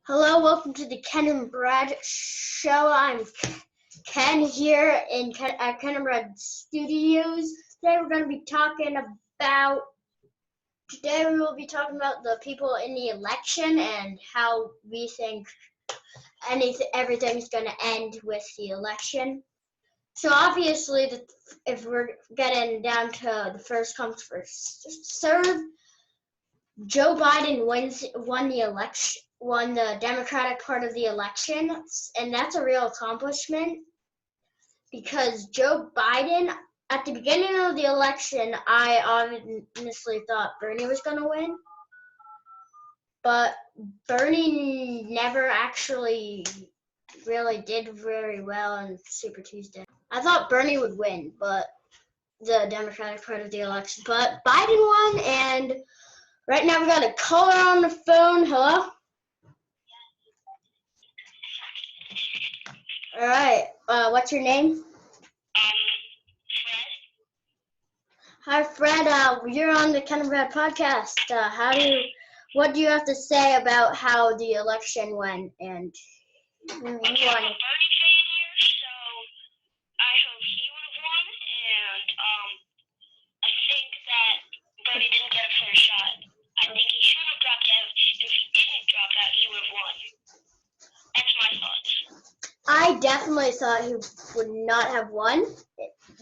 Hello, welcome to the Ken and Brad show. I'm Ken here at Ken and Brad Studios. Today we will be talking about the people in the election and how we think everything's going to end with the election. So obviously, if we're getting down to the first come first serve, Joe Biden won the Democratic part of the election, and that's a real accomplishment because Joe Biden, at the beginning of the election, I honestly thought Bernie was going to win, but Bernie never actually really did very well on Super Tuesday. I thought Bernie would win, but the Democratic part of the election, but Biden won, and right now we got a caller on the phone. Hello? All right. What's your name? Fred. Hi, Fred. You're on the ken-and-brad podcast. What do you have to say about how the election went and who won? I'm a Bernie fan here, so I hope he would have won, and I think that Bernie didn't get a fair shot. I think he should have dropped out. If he didn't drop out, he would have won. That's my thoughts. I definitely thought he would not have won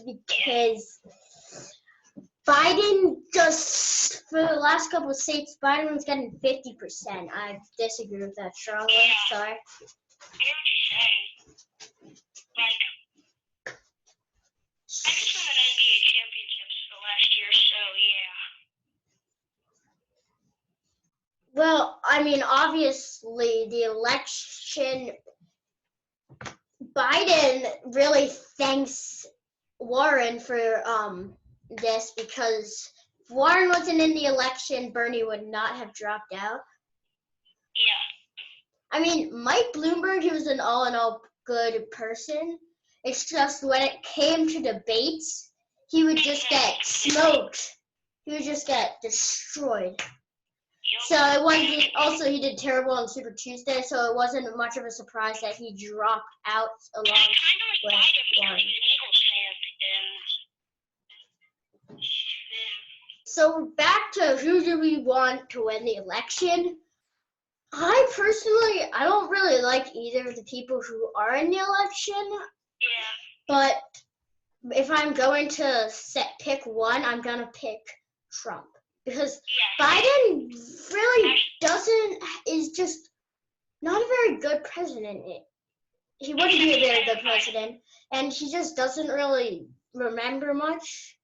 because Biden just, for the last couple of states, Biden was getting 50%. I disagree with that strongly. Yeah. Sorry. I hear what you're saying. Like, I just won an NBA championships for last year, so yeah. Well, I mean, obviously, the election, Biden really thanks Warren for this because if Warren wasn't in the election, Bernie would not have dropped out. Yeah. I mean, Mike Bloomberg, he was an all-in-all good person. It's just when it came to debates, he would just get smoked. He would just get destroyed. So it wasn't. Also, he did terrible on Super Tuesday, so it wasn't much of a surprise that he dropped out along I kind of with respect him Warren. because he's an Eagles fan, and So back to who do we want to win the election? I personally, I don't really like either of the people who are in the election, yeah. but if I'm going to pick one, I'm gonna pick Trump because Biden really is just not a very good president. He wouldn't be a very good president, and he just doesn't really remember much,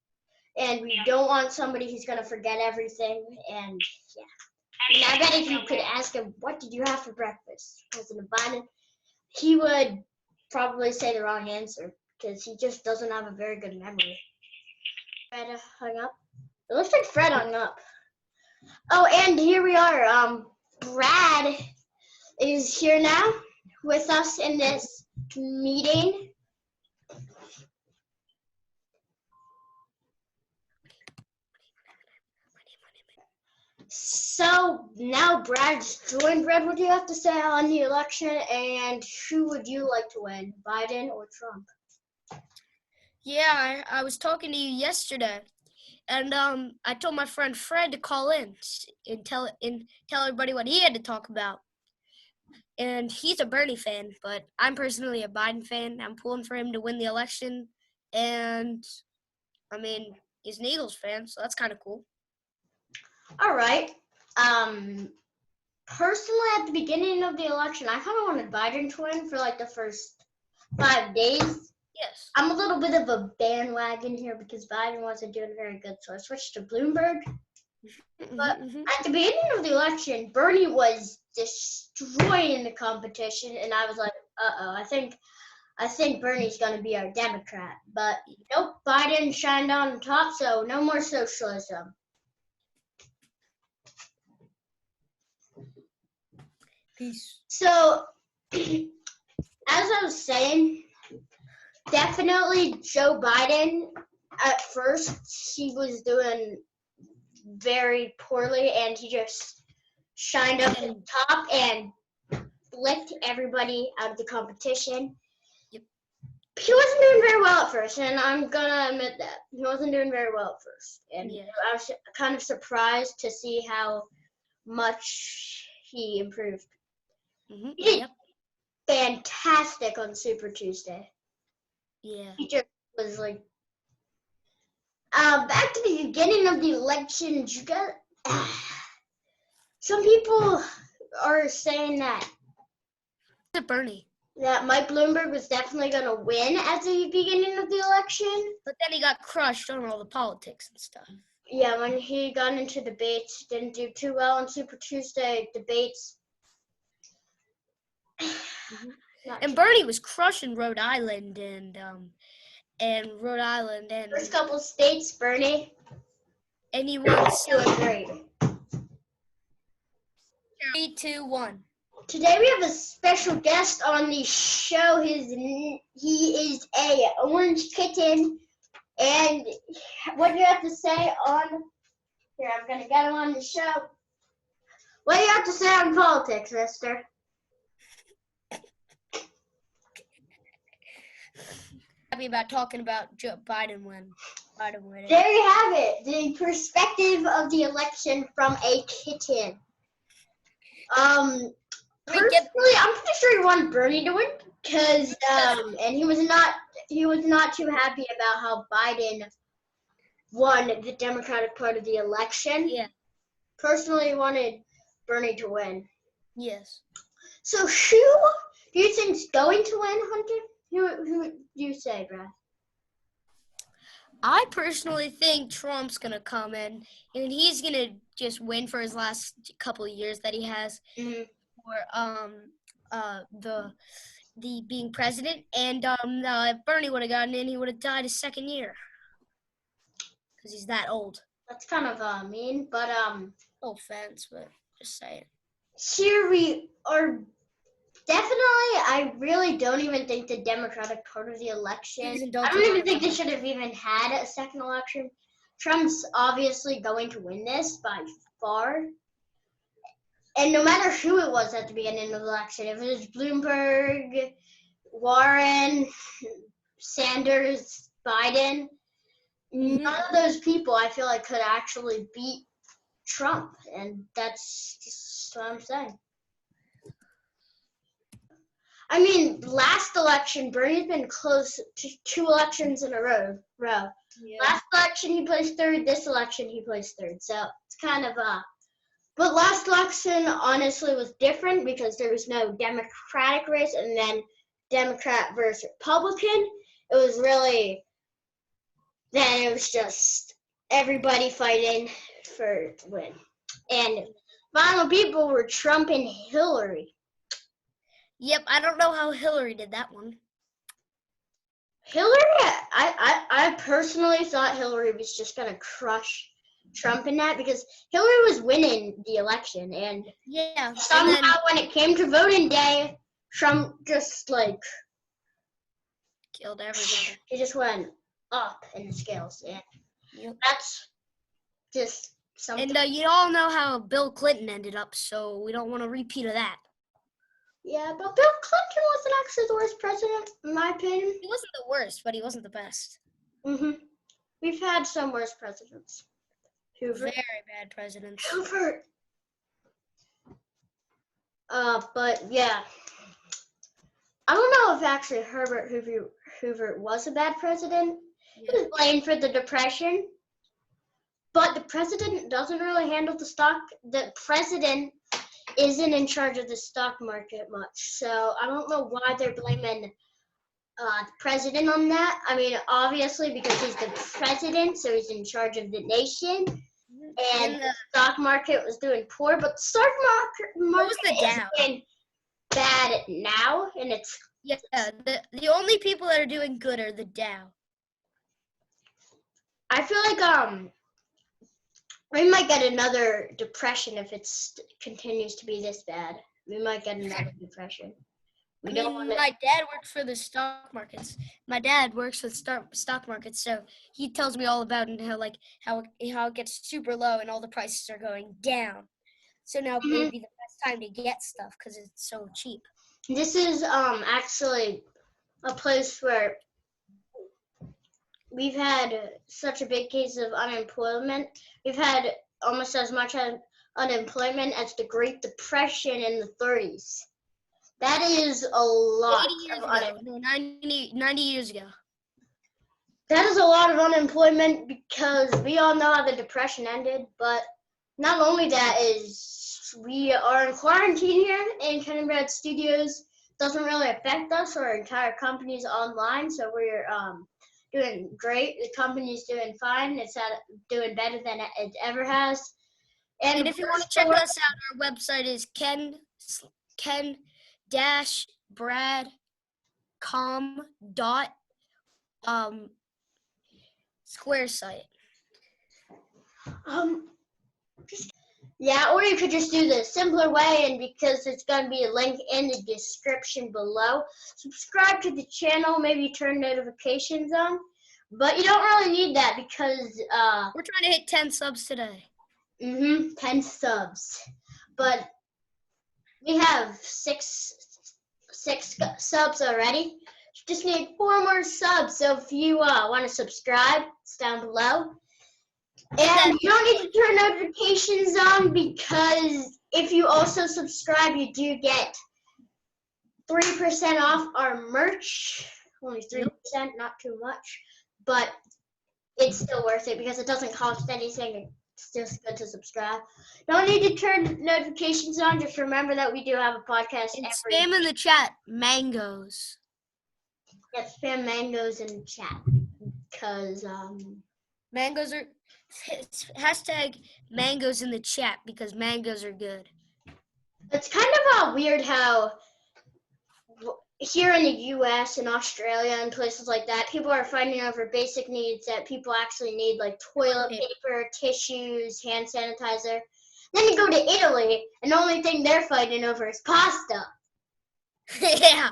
and we don't want somebody who's gonna forget everything, and yeah. And I bet if you could ask him, what did you have for breakfast, President Biden, he would probably say the wrong answer because he just doesn't have a very good memory. Fred hung up. It looks like Fred hung up. Oh, and here we are. Brad is here now with us in this meeting. So now Brad's joined. Brad, what do you have to say on the election, and who would you like to win, Biden or Trump? Yeah, I was talking to you yesterday, and I told my friend Fred to call in and tell everybody what he had to talk about. And he's a Bernie fan, but I'm personally a Biden fan. I'm pulling for him to win the election, and I mean, he's an Eagles fan, so that's kind of cool. All right. Personally, at the beginning of the election, I kind of wanted Biden to win for like the first 5 days. Yes. I'm a little bit of a bandwagon here because Biden wasn't doing very good, so I switched to Bloomberg. But at the beginning of the election, Bernie was destroying the competition, and I was like, uh-oh, I think Bernie's going to be our Democrat. But nope, Biden shined on the top, so no more socialism. Peace. So, as I was saying, definitely Joe Biden, at first, he was doing very poorly, and he just shined up to the top, and licked everybody out of the competition. Yep. He wasn't doing very well at first, and I'm gonna admit that. He wasn't doing very well at first. And Yeah. I was kind of surprised to see how much he improved. Mm-hmm. He did Yep. fantastic on Super Tuesday. Yeah. He just was like, back to the beginning of the election, you got, some people are saying that Bernie. Mike Bloomberg was definitely going to win at the beginning of the election. But then he got crushed on all the politics and stuff. Yeah, when he got into debates, didn't do too well on Super Tuesday debates. And Bernie was crushing Rhode Island and First couple states, Bernie. and he won Doing great. 3, 2, 1. Today we have a special guest on the show. He is a orange kitten. And what do you have to say on here? I'm gonna get him on the show. What do you have to say on politics, mister? Happy about talking about Joe Biden winning. There you have it. The perspective of the election from a kitten. Personally, I'm pretty sure he wanted Bernie to win because and he was not too happy about how Biden won the Democratic part of the election. Yeah. Personally, wanted Bernie to win. Yes. So who do you think's going to win, Hunter? Who do you say, Brad? I personally think Trump's gonna come in and he's gonna just win for his last couple of years that he has for the being president. And if Bernie would have gotten in, he would have died his second year because he's that old. That's kind of mean, but no offense, but just saying. Here we are. Definitely, I really don't even think the Democratic part of the election. I don't even think they should have even had a second election. Trump's obviously going to win this by far. And no matter who it was at the beginning of the election, if it was Bloomberg, Warren, Sanders, Biden, none of those people I feel like could actually beat Trump. And that's just what I'm saying. I mean, last election, Bernie's been close to 2 elections in a row. Yeah. Last election, he placed third. This election, he placed third. So it's kind of But last election, honestly, was different because there was no Democratic race and then Democrat versus Republican. It was really, then it was just everybody fighting for win. And final people were Trump and Hillary. Yep, I don't know how Hillary did that one. Hillary, I personally thought Hillary was just going to crush Trump in that because Hillary was winning the election. And yeah, somehow when it came to voting day, Trump just like killed everybody. He just went up in the scales. And that's just something. And you all know how Bill Clinton ended up, so we don't want a repeat of that. Yeah, but Bill Clinton wasn't actually the worst president, in my opinion. He wasn't the worst, but he wasn't the best. We've had some worse presidents. Hoover. Very bad presidents. Hoover. But yeah. I don't know if actually Herbert Hoover was a bad president. Yeah. He was blamed for the Depression. But the president doesn't really handle the stock. The president isn't in charge of the stock market much. So I don't know why they're blaming the president on that. I mean, obviously because he's the president, so he's in charge of the nation. And the stock market was doing poor, but the stock market is doing bad now, and it's the only people that are doing good are the Dow. I feel like we might get another depression if it continues to be this bad. We might get another depression. My dad works for the stock markets. My dad works for the stock markets, so he tells me all about it, how it gets super low and all the prices are going down. So now it would be the best time to get stuff because it's so cheap. This is actually a place where we've had such a big case of unemployment. We've had almost as much unemployment as the Great Depression in the 30s. That is a lot 80 years of ago. No, 90 years ago. That is a lot of unemployment because we all know how the Depression ended. But not only that is we are in quarantine here in ken-and-brad Studios. Doesn't really affect us. Our entire company's online, so we're doing great. The company's doing fine. It's doing better than it ever has. And if you want to check us out, our website is ken-and-bradcom.square.site. Yeah, or you could just do the simpler way, and because it's going to be a link in the description below, subscribe to the channel, maybe turn notifications on. But you don't really need that because we're trying to hit 10 subs today. 10 subs. But we have six subs already. You just need 4 more subs. So if you want to subscribe, it's down below. And you don't need to turn notifications on because if you also subscribe, you do get 3% off our merch. Only 3%, not too much. But it's still worth it because it doesn't cost anything. It's just good to subscribe. Don't need to turn notifications on. Just remember that we do have a podcast. And spam in the chat, mangoes. Yeah, spam mangoes in the chat. Because, mangoes are... Hashtag mangoes in the chat because mangoes are good. It's kind of weird how here in the U.S. and Australia and places like that, people are fighting over basic needs that people actually need, like toilet paper, tissues, hand sanitizer. Then you go to Italy, and the only thing they're fighting over is pasta. Yeah.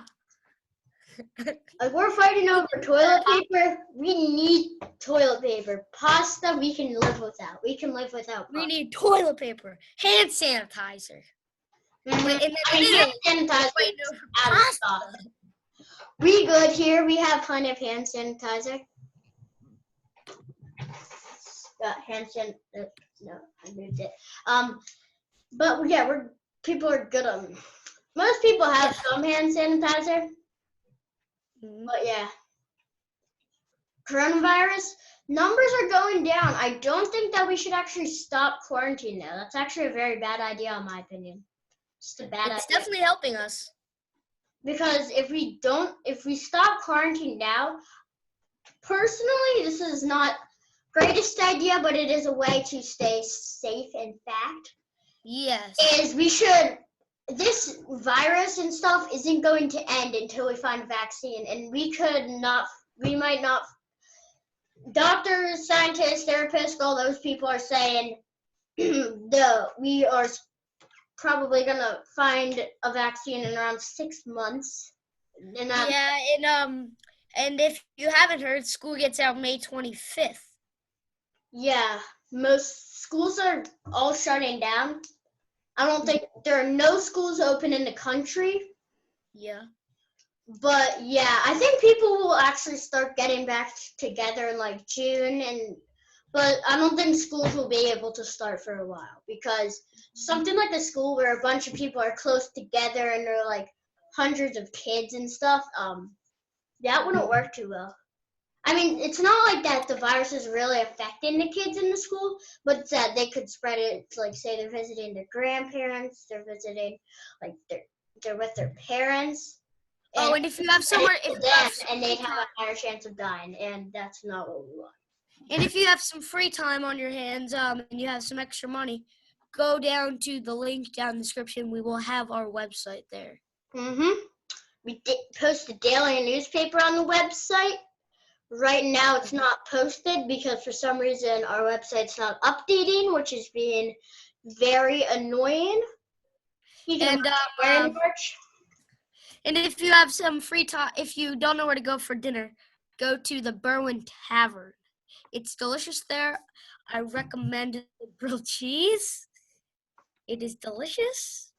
Like, we're fighting over toilet paper. We need toilet paper. Pasta, we can live without. We can live without pasta. We need toilet paper, hand sanitizer. Hand sanitizer is out of stock. We good here. We have plenty of hand sanitizer. Hand sanitizer. No, I moved it. But yeah, people are good on. Most people have some hand sanitizer. But yeah, coronavirus numbers are going down. I don't think that we should actually stop quarantine now. That's actually a very bad idea, in my opinion. Just a bad idea. It's definitely helping us. Because if we stop quarantine now, personally, this is not greatest idea, but it is a way to stay safe. In fact, yes, this virus and stuff isn't going to end until we find a vaccine, and we might not. Doctors, scientists, therapists, all those people are saying we are probably gonna find a vaccine in around 6 months. And if you haven't heard, school gets out May 25th. Yeah, most schools are all shutting down. I don't think there are no schools open in the country. Yeah. But yeah, I think people will actually start getting back together in like June, but I don't think schools will be able to start for a while because something like a school where a bunch of people are close together and there are like hundreds of kids and stuff, that wouldn't work too well. I mean, it's not like that the virus is really affecting the kids in the school, but it's that they could spread it. It's like, say they're visiting their grandparents, they're visiting, like they're with their parents. And if you have somewhere, and they have a higher chance of dying, and that's not what we want. And if you have some free time on your hands, and you have some extra money, go down to the link down in the description. We will have our website there. We post a daily newspaper on the website. Right now, it's not posted because for some reason our website's not updating, which is being very annoying. And if you have some free time, if you don't know where to go for dinner, go to the Berwyn Tavern. It's delicious there. I recommend the grilled cheese. It is delicious.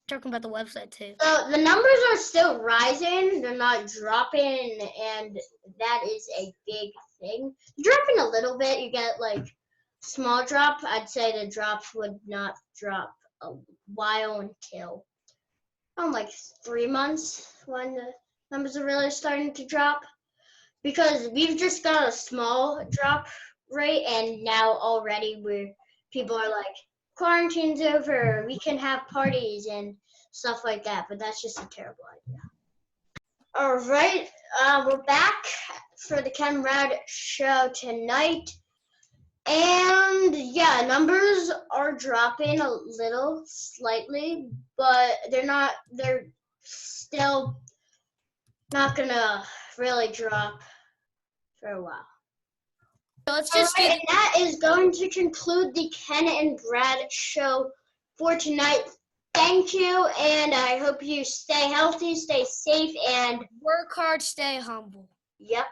Talking about the website too. So the numbers are still rising. They're not dropping, and that is a big thing. Dropping a little bit, you get like small drop. I'd say the drops would not drop a while until like 3 months when the numbers are really starting to drop. Because we've just got a small drop rate, and now already people are like, quarantine's over, we can have parties and stuff like that, but that's just a terrible idea. All right, we're back for the Ken and Brad show tonight, and yeah, numbers are dropping a little, slightly, but they're still not gonna really drop for a while. So let's just and that is going to conclude the Ken and Brad show for tonight. Thank you, and I hope you stay healthy, stay safe, and work hard, stay humble. yep.